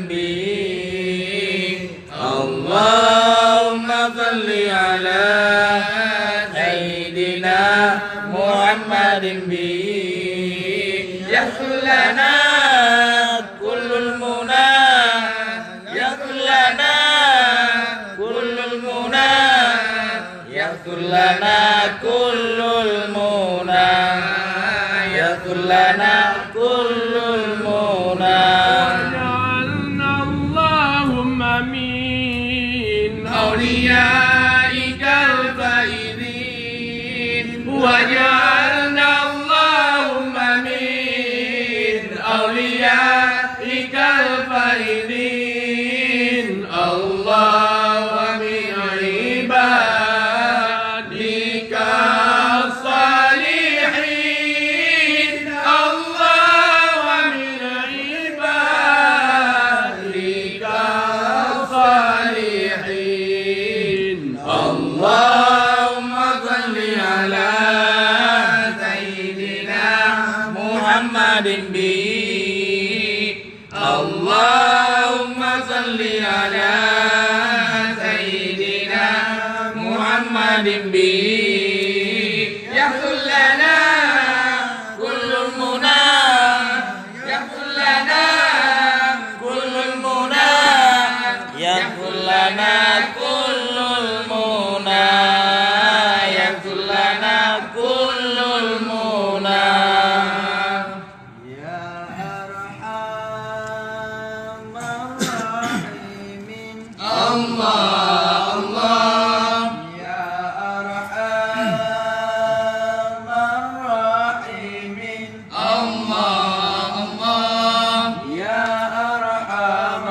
به اللهم صل على سيدنا محمد به يغفر لنا كل المنى يغفر لنا كل المنى يغفر لنا كل المنى يغفر لنا كل المنى وجعلنا اللهم من أوليائك الفائزين وجعلنا اللهم من أوليائك الفائزين الله ومن عبادك الصالحين الله ومن عبادك الصالحين اللهم صل على سيدنا محمد به اللهم صل على سيدنا محمد به يغفر لنا كل المنى يغفر لنا كل المنى يغفر لنا كل المنى يغفر لنا كل المنى يا أرحم الراحمين الله الله يا أرحم الراحمين الله الله يا أرحم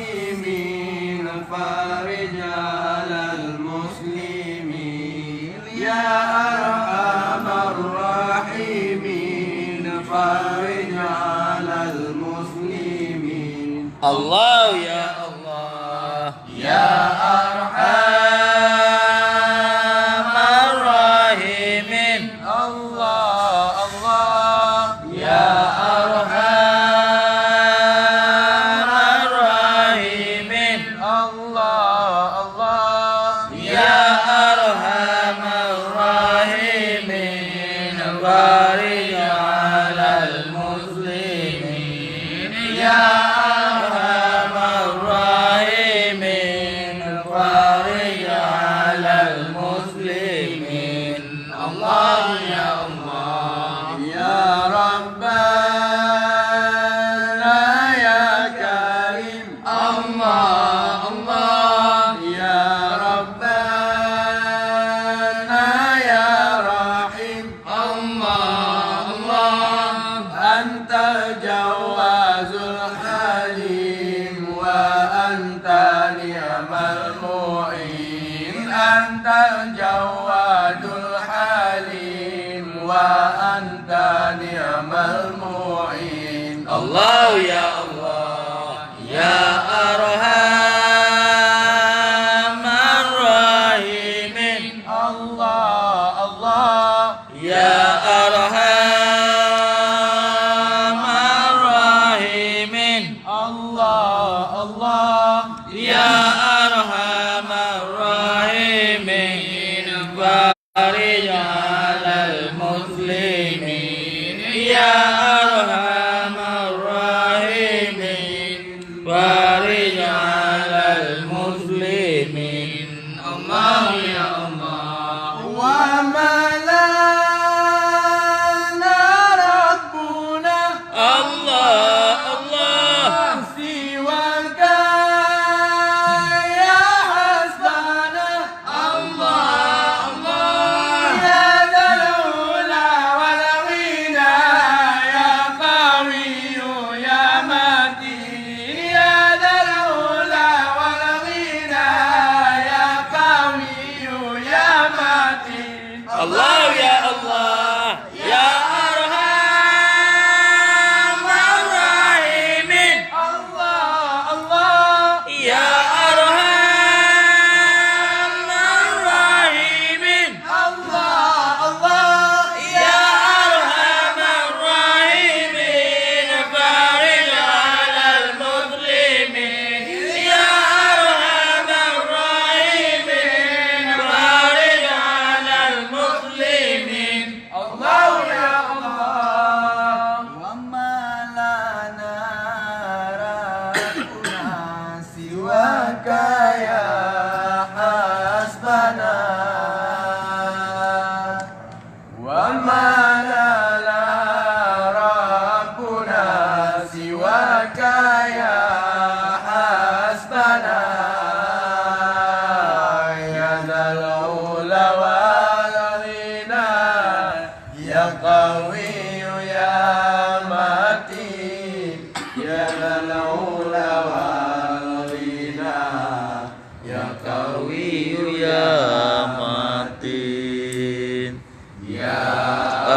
الراحمين فارج على المسلمين يا أرحم الراحمين فارج على المسلمين الله يا الله يا أرحم الراحمين الله الله يا أرحم الراحمين الله الله يا أرحم الراحمين بارك على المسلمين يا أرحم الراحمين بارك على المسلمين الله يا الله يا ربنا يا كريم الله الله يا ربنا يا رحيم الله الله أنت الجواز الحليم وأنت نعم المعين أنت الجواد الحليم وأنت نعم المعين الله يا الله يا أرحم الراحمين الله الله يا أرحم الراحمين الله الله يا أرحم الراحمين بارك على المسلمين يا أرحم الراحمين ya hasbana wa ma lana rabbuna siwaka ya hasbana ya dzal ula wal ghina ya qawiyyu ya matin ya dzal ula wal ghina ya qawiyyu ya matin ya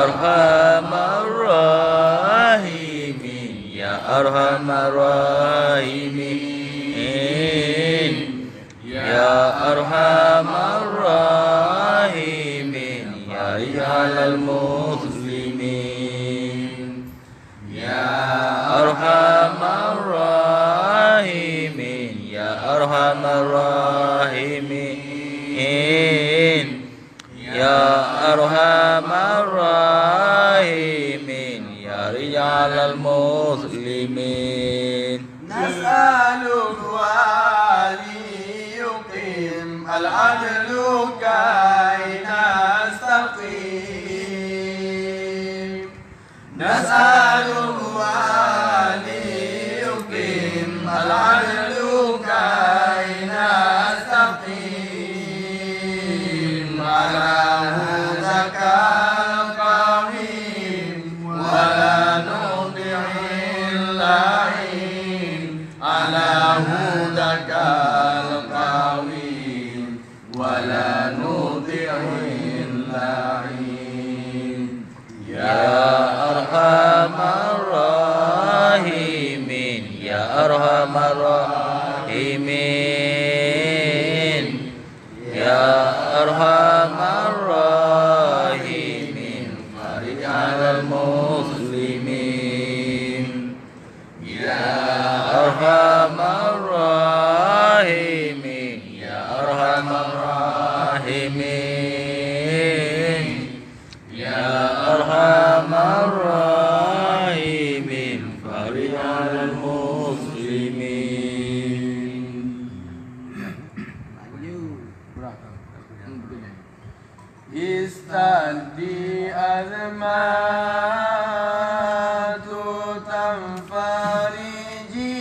arhamar rahimin ya arhamar rahimin ya arhamar rahimin ya rijalal muslimin ya arhamar rahimin ya arhamar rahimin ya arhamar rahimin ya rijalal muslimin nas'alul wali yuqim al-adlu kay nastaqim nas'alul wali yuqim al-adlu kay nastaqim ala hudakal qawim wala nudi'il la'in ala hudakal qawim wala nudi'il la'in ya arhamar rahimin ya arhamar rahimin ya arhamar rahimin farijal muslimin ya arhamar rahimin ya arhamar rahimin ya arhamar rahimin farijal muslimin istadi azmatu tanfariji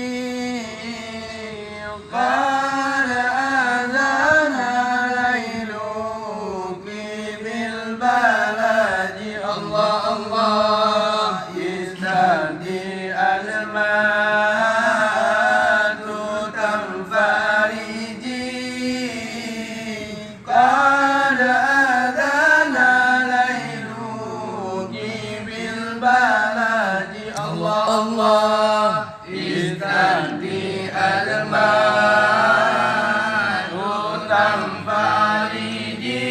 qad adana layluki bil baladi Allah Allah istadi azmatu tanfariji qad adana layluki bil baladi Allah Allah istadi azmatu tanfariji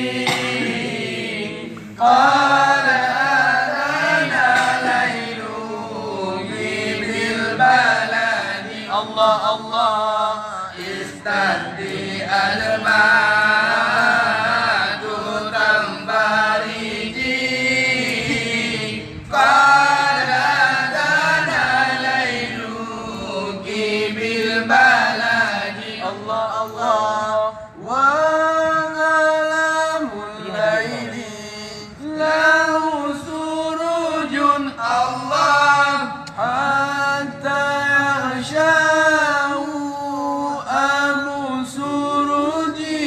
qad adana layluki bil baladi Allah Allah istadi azmatu tanfariji qad adana layluki bil baladi Allah Allah wa alamul laili lahu surujun Allah hatta yaghshahu abu suruji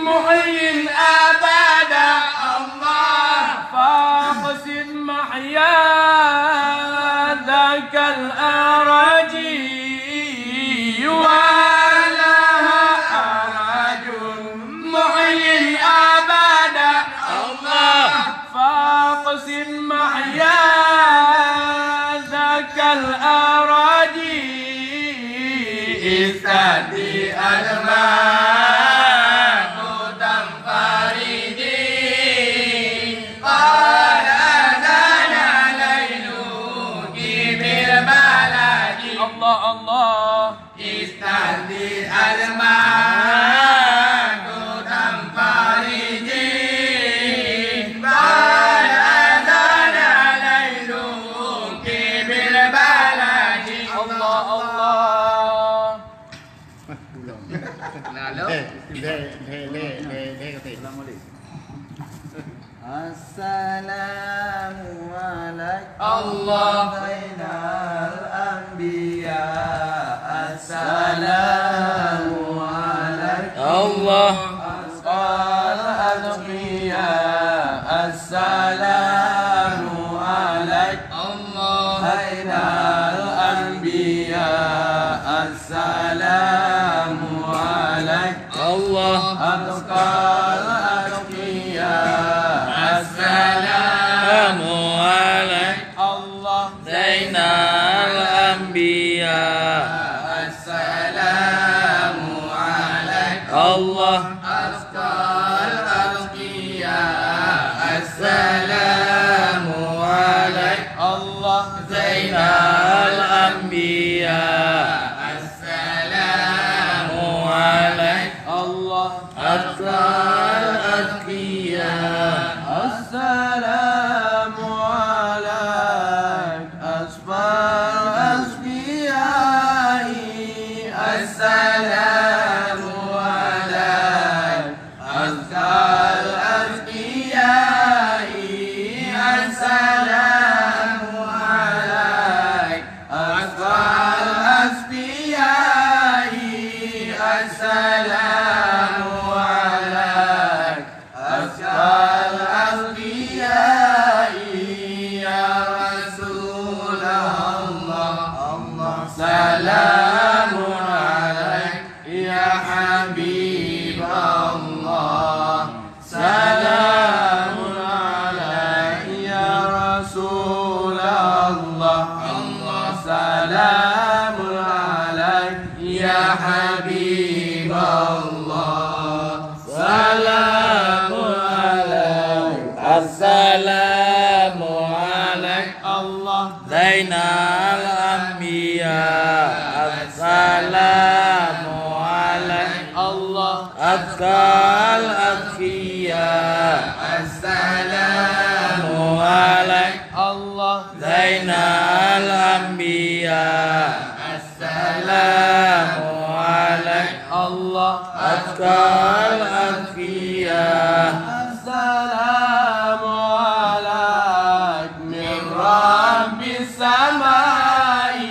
محيي أبدا الله فاقصد محيا ذاك الأراجي ولها أراج محيي أبدا الله فاقصد محيا ذاك الأراجي استهدي الماء تنفردي قال أذان ليلك بالبلد الله الله استهدي الماء تنفردي قال أذان ليلك بالبلد الله الله Assalamu alaikum Allah Zainal Anbiya. Assalamu alaikum Allah Asqal Anbiya. Assalamu alaikum Zainal Anbiya. Assalamu alaikum Allah Asqal Anbiya. Assalamu alaikum Allah Zainal Anbiya. Assalamu alaikum Allah Asqal Anbiya. Assalamu alaikum Allah Zainal Anbiya. Assalamu alaikum Allah Asqal Azkiya. Assalamu alaik asfar asfiyai. Assalamu alaik asfar asfiyai. Assalamu alaik asfar asfiyai. Assalamu alaik asfar asfiyai. Ya Rasulullah Allah salamun alaik. Ya Habib Allah salamun alaik. Ya Rasulullah Allah salamun alaik. Ya Habib Allah salamun alaik. Assalamu alaikum Allah Zainal Anbiya. Assalamu alaikum Allah Asqal Azkiya. Assalamu alaikum Allah Zainal Anbiya. Assalamu alaikum Allah Asqal Azkiya. Assalamu alaik min Rabbis samai.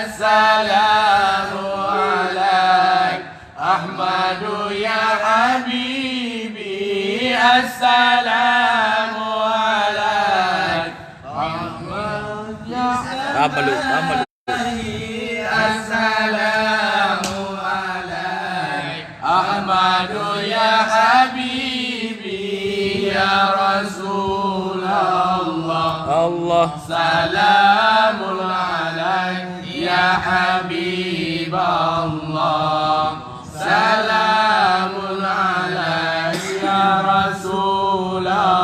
Assalamu alaik Ahmadu ya Habibi. Assalamu alaik Ahmad ya Tambah lu. Assalamu alaik Ahmadu ya Habibi. Ya Rasulullah Allah salamun alaik. Ya Habib Allah salamun alaik. Ya Rasulullah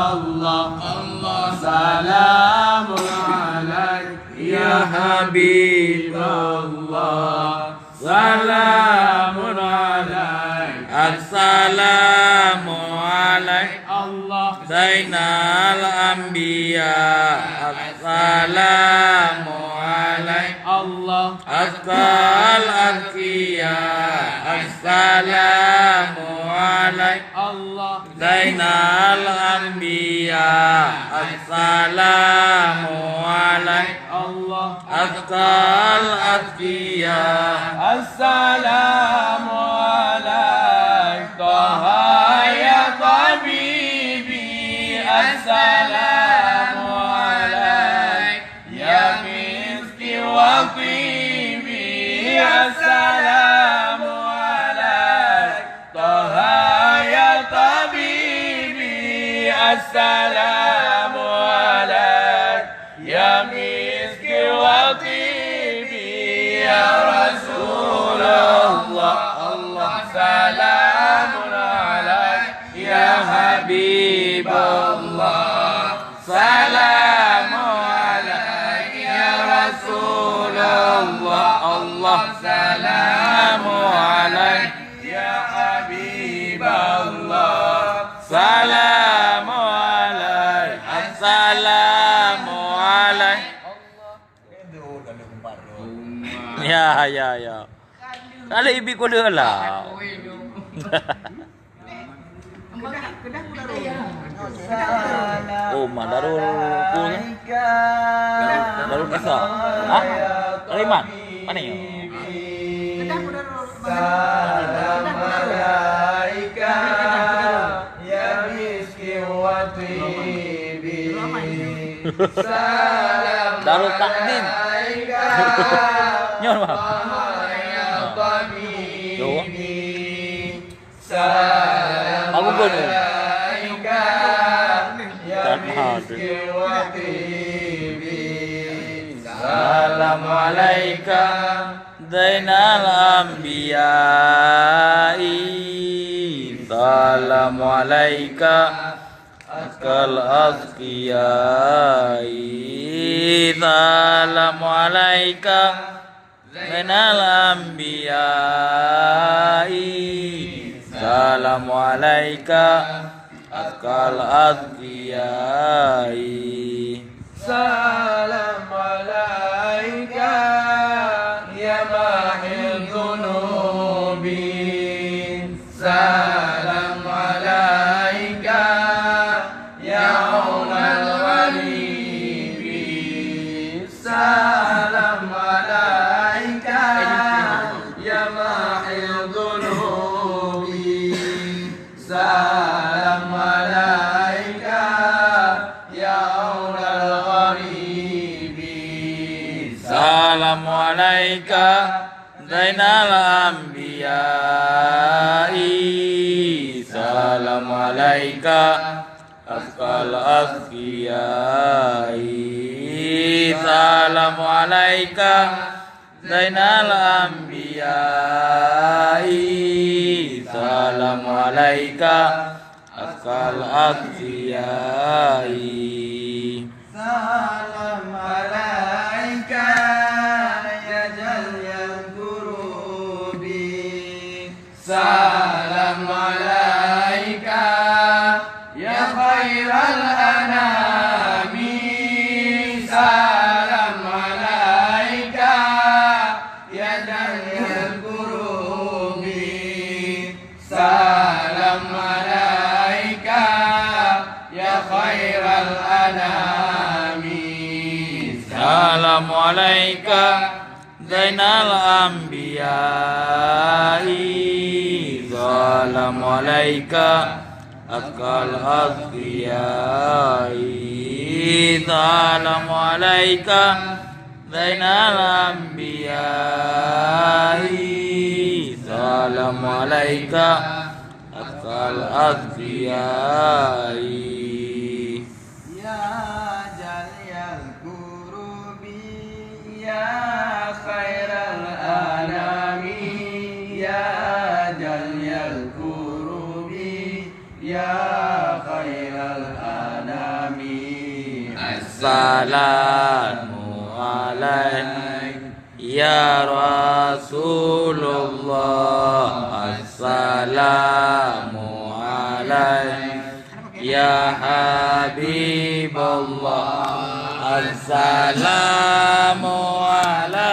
salamun alaik. Ya Habib Allah salamun alaik. Assalamu alaikum Allah Zainal Anbiya. Assalamu alaikum Allah Asqal Azkiya. Assalamu alaikum Allah Zainal Anbiya. Assalamu alaikum Allah Asqal Azkiya. Assalamu alaik Taha Assalamu alaik ya miski wa tibi ya Rasulullah. Allah salamun alaik ya Habiballah. Salamu alaik ya Rasulullah. Allah salamu alaik ya Habiballah. Salamu alaik. Assalamu alaik. Ya. Kalau ibi ko dia lah. Oh, mah darul punya. Darul kisah. Ah? Kalimat. Mana ya? Salam alaika ya miski wa tibi. Salam darul takdim. Nyon mah. Yo. Salam aku pun. Salam alaika Zainal Anbiya'i. Salam alaika Akal Azkiyai. Salam alaika Zainal Anbiya'i. Salam alaika Akal Azkiyai. Salam alaika ya mahil dunubi. Salam alaika ya aunal ghalibi. Salam alaika ya mahil dunubi. Salam alaika ya aunal ghalibi. Salam alaika Zainal Anbiya'i. Salam alaika Asqal Azkiyai. Salam alaika Zainal Anbiya'i. Salam alaika Asqal Azkiyai. Salam alaika ya Jalyal Qurubi. Salam alaika ya khairal anami. Salam alaika ya Jalyal Qurubi. Salam alaika ya khairal anami. Salam alaika Zainal Anbiya'i. Salam alaika Akal Azkiyai. Salam alaika Zainal Anbiya'i. Salam alaika Akal Azkiyai. Ya Jalyal Qurubi ya khairal anami. Ya Jalyal Qurubi ya khairal anami. Assalamu alaik ya Rasulullah. Assalamu alaik ya Habiballah. Assalamu alaik